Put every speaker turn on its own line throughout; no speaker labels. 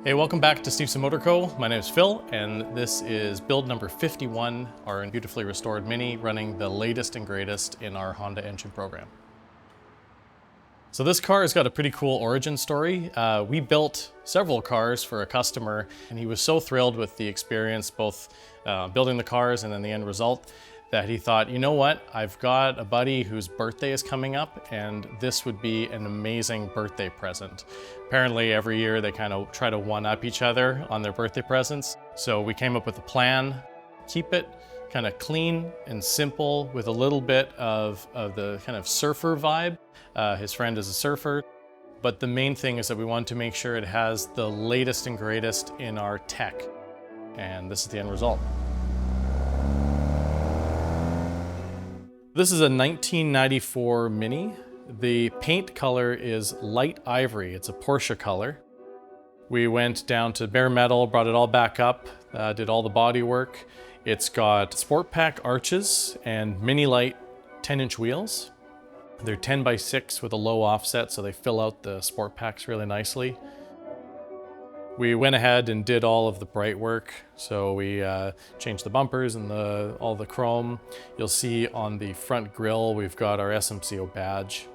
Hey, welcome back to Steveston Motor Co. My name is Phil, and this is build number 51, our beautifully restored Mini, running the latest and greatest in our Honda engine program. So this car has got a pretty cool origin story. We built several cars for a customer, and he was so thrilled with the experience, both building the cars and then the end result, that he thought, you know what, I've got a buddy whose birthday is coming up, and this would be an amazing birthday present. Apparently every year they kind of try to one-up each other on their birthday presents. So we came up with a plan, keep it kind of clean and simple with a little bit of the kind of surfer vibe. His friend is a surfer, but the main thing is that we wanted to make sure it has the latest and greatest in our tech. And this is the end result. This is a 1994 Mini. The paint color is light ivory. It's a Porsche color. We went down to bare metal, brought it all back up, did all the body work. It's got sport pack arches and mini light 10-inch wheels. They're 10x6 with a low offset, so they fill out the sport packs really nicely. We went ahead and did all of the bright work. So we changed the bumpers and all the chrome. You'll see on the front grille, we've got our SMCO badge.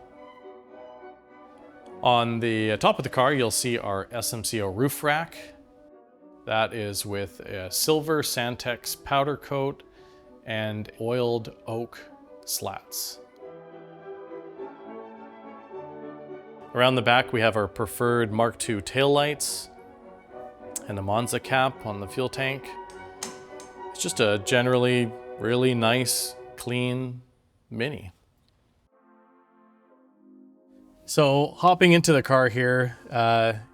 On the top of the car, you'll see our SMCO roof rack. That is with a silver Santex powder coat and oiled oak slats. Around the back, we have our preferred Mark II taillights and a Monza cap on the fuel tank. It's just a generally really nice, clean Mini. So hopping into the car here,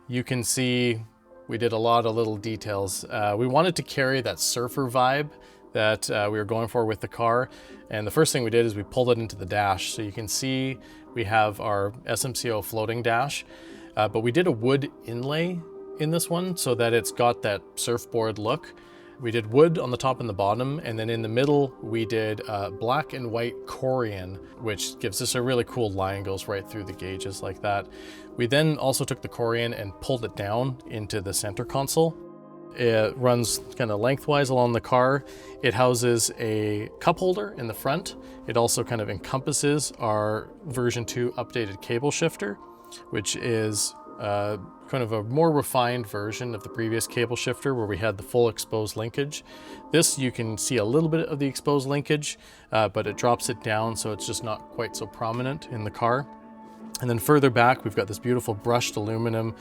you can see we did a lot of little details. We wanted to carry that surfer vibe that we were going for with the car. And the first thing we did is we pulled it into the dash. So you can see we have our SMCO floating dash, but we did a wood inlay in this one so that it's got that surfboard look. We did wood on the top and the bottom, and then in the middle we did black and white Corian, which gives us a really cool line, goes right through the gauges like that. We then also took the Corian and pulled it down into the center console. It runs kind of lengthwise along the car. It houses a cup holder in the front. It also kind of encompasses our version 2 updated cable shifter, which is kind of a more refined version of the previous cable shifter where we had the full exposed linkage. This, you can see a little bit of the exposed linkage, but it drops it down so it's just not quite so prominent in the car. And then further back, we've got this beautiful brushed aluminum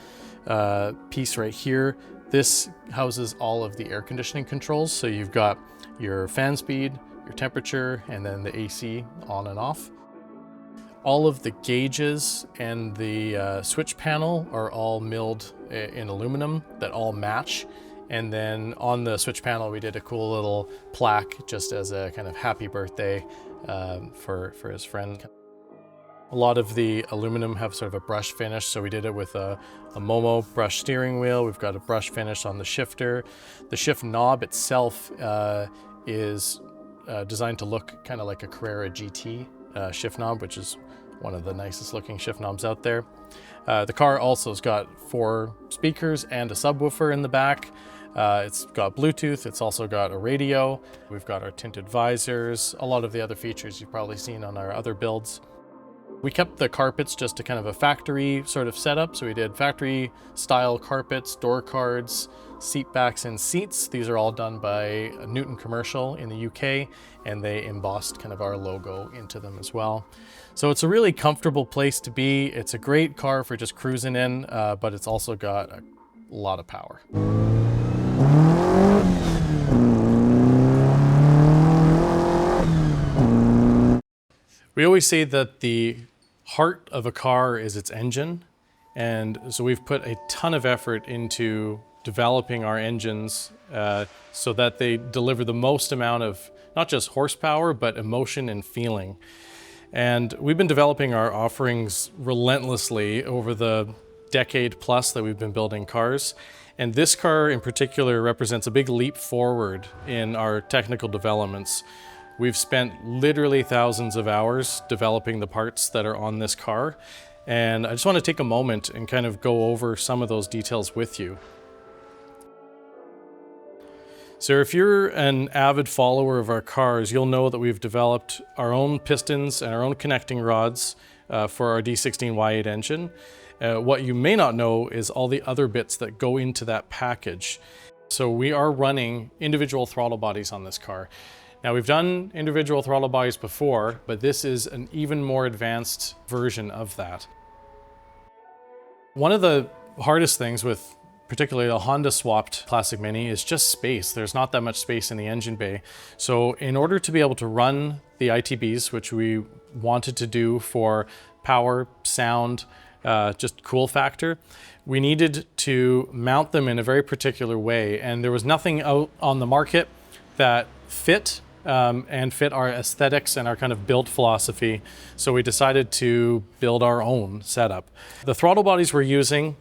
piece right here. This houses all of the air conditioning controls. So you've got your fan speed, your temperature, and then the AC on and off. All of the gauges and the switch panel are all milled in aluminum that all match. And then on the switch panel, we did a cool little plaque just as a kind of happy birthday for his friend. A lot of the aluminum have sort of a brush finish, so we did it with a Momo brush steering wheel. We've got a brush finish on the shifter. The shift knob itself is designed to look kind of like a Carrera GT shift knob, which is one of the nicest looking shift knobs out there. The car also has got 4 speakers and a subwoofer in the back. It's got Bluetooth, it's also got a radio. We've got our tinted visors, a lot of the other features you've probably seen on our other builds. We kept the carpets just a kind of a factory sort of setup. So we did factory style carpets, door cards, seat backs and seats. These are all done by Newton Commercial in the UK, and they embossed kind of our logo into them as well. So it's a really comfortable place to be. It's a great car for just cruising in, but it's also got a lot of power. We always say that the heart of a car is its engine, and so we've put a ton of effort into developing our engines so that they deliver the most amount of not just horsepower, but emotion and feeling. And we've been developing our offerings relentlessly over the decade plus that we've been building cars. And this car in particular represents a big leap forward in our technical developments. We've spent literally thousands of hours developing the parts that are on this car. And I just want to take a moment and kind of go over some of those details with you. So if you're an avid follower of our cars, you'll know that we've developed our own pistons and our own connecting rods for our D16Y8 engine. What you may not know is all the other bits that go into that package. So we are running individual throttle bodies on this car. Now we've done individual throttle bodies before, but this is an even more advanced version of that. One of the hardest things with particularly a Honda swapped Classic Mini is just space. There's not that much space in the engine bay. So in order to be able to run the ITBs, which we wanted to do for power, sound, just cool factor, we needed to mount them in a very particular way. And there was nothing out on the market that fit and fit our aesthetics and our kind of build philosophy. So we decided to build our own setup. The throttle bodies we're using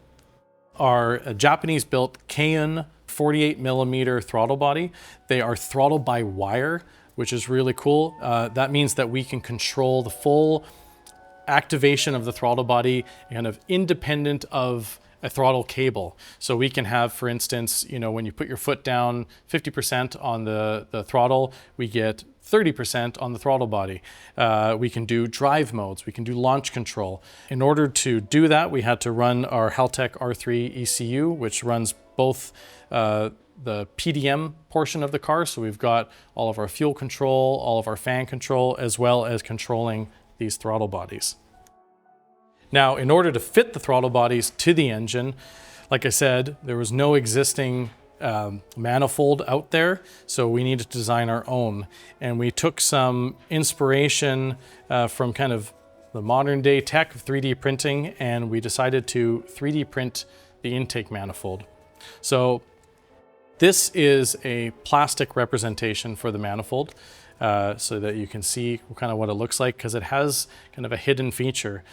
are a Japanese-built Keihin 48mm throttle body. They are throttle by wire, which is really cool. That means that we can control the full activation of the throttle body kind of independent of a throttle cable. So we can have, for instance, you know, when you put your foot down 50% on the throttle, we get 30% on the throttle body. We can do drive modes, we can do launch control. In order to do that, we had to run our Haltech R3 ECU, which runs both the PDM portion of the car. So we've got all of our fuel control, all of our fan control, as well as controlling these throttle bodies. Now, in order to fit the throttle bodies to the engine, like I said, there was no existing manifold out there, so we needed to design our own. And we took some inspiration from kind of the modern day tech of 3D printing, and we decided to 3D print the intake manifold. So this is a plastic representation for the manifold, so that you can see kind of what it looks like, because it has kind of a hidden feature.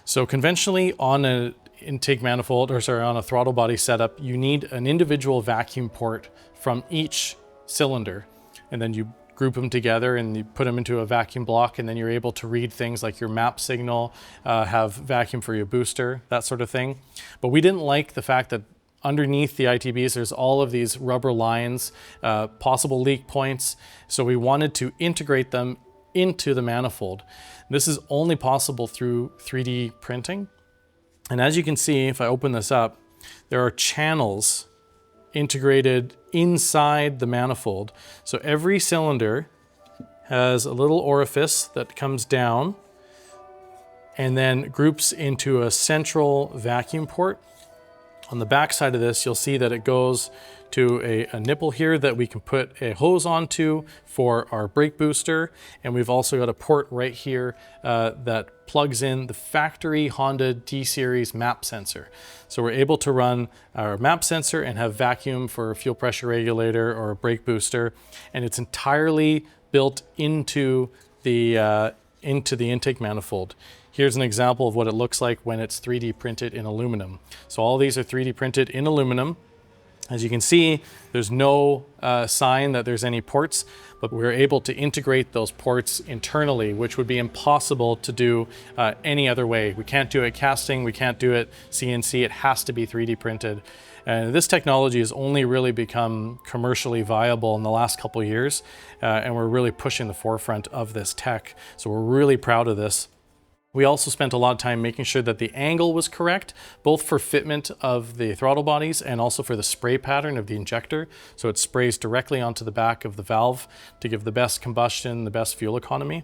So conventionally on an intake manifold, or sorry, on a throttle body setup, you need an individual vacuum port from each cylinder. And then you group them together and you put them into a vacuum block, and then you're able to read things like your map signal, have vacuum for your booster, that sort of thing. But we didn't like the fact that underneath the ITBs, there's all of these rubber lines, possible leak points. So we wanted to integrate them into the manifold. This is only possible through 3D printing. And as you can see, if I open this up, there are channels integrated inside the manifold. So every cylinder has a little orifice that comes down and then groups into a central vacuum port. On the back side of this, you'll see that it goes to a nipple here that we can put a hose onto for our brake booster. And we've also got a port right here that plugs in the factory Honda D-Series map sensor. So we're able to run our map sensor and have vacuum for a fuel pressure regulator or a brake booster. And it's entirely built into the intake manifold. Here's an example of what it looks like when it's 3D printed in aluminum. So all these are 3D printed in aluminum. As you can see, there's no sign that there's any ports, but we're able to integrate those ports internally, which would be impossible to do any other way. We can't do it casting, we can't do it CNC, it has to be 3D printed. And this technology has only really become commercially viable in the last couple of years, and we're really pushing the forefront of this tech. So we're really proud of this. We also spent a lot of time making sure that the angle was correct, both for fitment of the throttle bodies and also for the spray pattern of the injector. So it sprays directly onto the back of the valve to give the best combustion, the best fuel economy.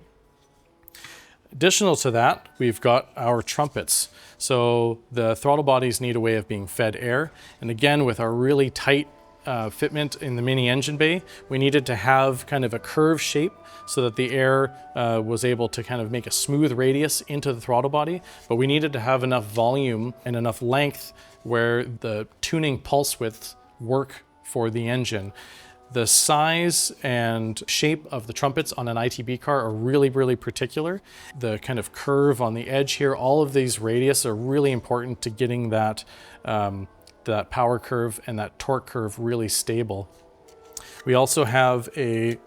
Additional to that, we've got our trumpets. So the throttle bodies need a way of being fed air. And again, with our really tight fitment in the mini engine bay, we needed to have kind of a curved shape so that the air was able to kind of make a smooth radius into the throttle body, but we needed to have enough volume and enough length where the tuning pulse widths work for the engine. The size and shape of the trumpets on an ITB car are really, really particular. The kind of curve on the edge here, all of these radius are really important to getting that that power curve and that torque curve really stable. We also have a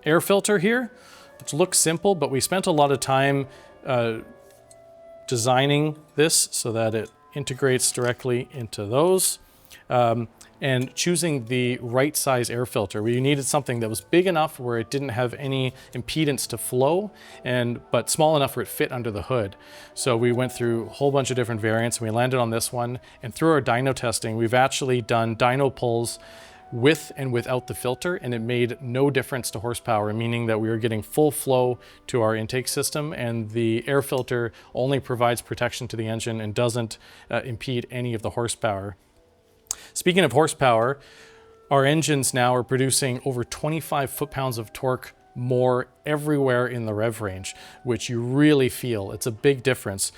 air filter here, which looks simple, but we spent a lot of time designing this so that it integrates directly into those. and choosing the right size air filter. We needed something that was big enough where it didn't have any impedance to flow, but small enough where it fit under the hood. So we went through a whole bunch of different variants and we landed on this one. And through our dyno testing, we've actually done dyno pulls with and without the filter, and it made no difference to horsepower, meaning that we were getting full flow to our intake system, and the air filter only provides protection to the engine and doesn't impede any of the horsepower. Speaking of horsepower, our engines now are producing over 25 foot-pounds of torque more everywhere in the rev range, which you really feel. It's a big difference.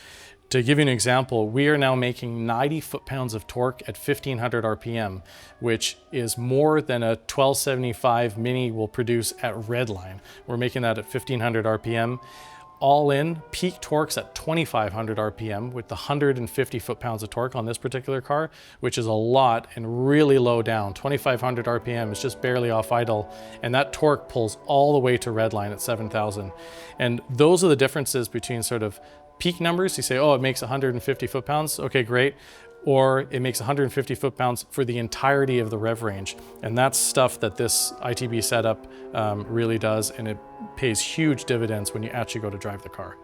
To give you an example, we are now making 90 foot-pounds of torque at 1500 RPM, which is more than a 1275 Mini will produce at redline. We're making that at 1500 RPM. All in, peak torques at 2500 RPM with the 150 foot-pounds of torque on this particular car, which is a lot and really low down. 2500 RPM is just barely off idle, and that torque pulls all the way to redline at 7000. And those are the differences between sort of peak numbers. You say, oh, it makes 150 foot-pounds. Okay, great. Or it makes 150 foot-pounds for the entirety of the rev range. And that's stuff that this ITB setup really does, and it pays huge dividends when you actually go to drive the car.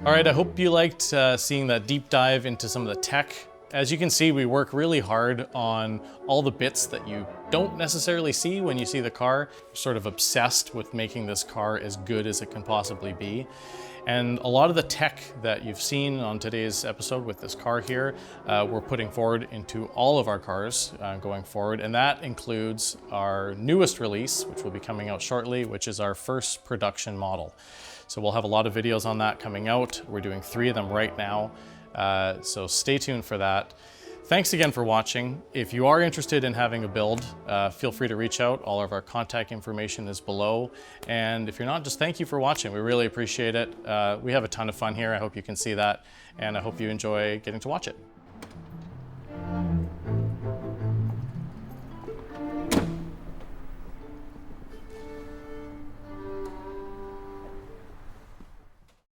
All right, I hope you liked seeing that deep dive into some of the tech. As you can see, we work really hard on all the bits that you don't necessarily see when you see the car. We're sort of obsessed with making this car as good as it can possibly be. And a lot of the tech that you've seen on today's episode with this car here, we're putting forward into all of our cars going forward. And that includes our newest release, which will be coming out shortly, which is our first production model. So we'll have a lot of videos on that coming out. We're doing 3 of them right now. So stay tuned for that. Thanks again for watching. If you are interested in having a build, feel free to reach out. All of our contact information is below. And if you're not, just thank you for watching. We really appreciate it. We have a ton of fun here. I hope you can see that. And I hope you enjoy getting to watch it.